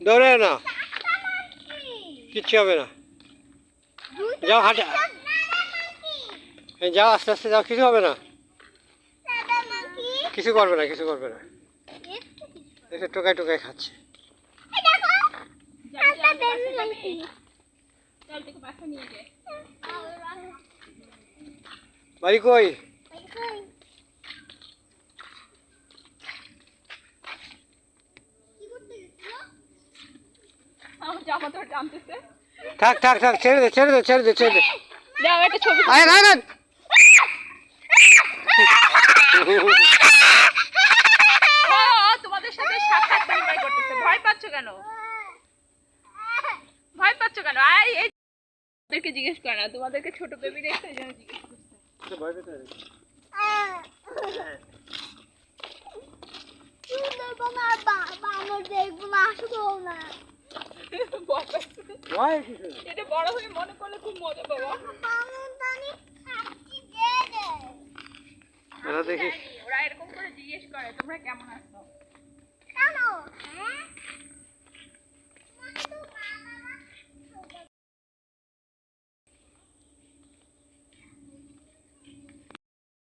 দৌড়ে না, কিচ্ছু হবে না। যাও হাঁটে, যাও আস্তে আস্তে যাও, কিছু হবে না, কিছু করবে না, কিছু করবে না। দেখে টোকায় টোকায় খাচ্ছে। বাড়ি কই? থাক থাক থাক, ছেড়ে দে ছেড়ে দে ছেড়ে দে ছেড়ে দে। আয় আয় আয়। তোমাদের সাথে সাক্ষাৎ বিনিময় করতেছে। ভয় পাচ্ছ কেন? ভয় পাচ্ছ কেন? আয় এই ওদেরকে জিজ্ঞেস করে না, তোমাদেরকে ছোট বেবি দেখতে এই জন্য জিজ্ঞেস করছে। ভয় পেতে হবে। এটা বড় হয়ে মনে করলে খুব মজা পাবো। দেখি ওরা এরকম করে জিজ্ঞেস করে তোমরা কেমন আছো।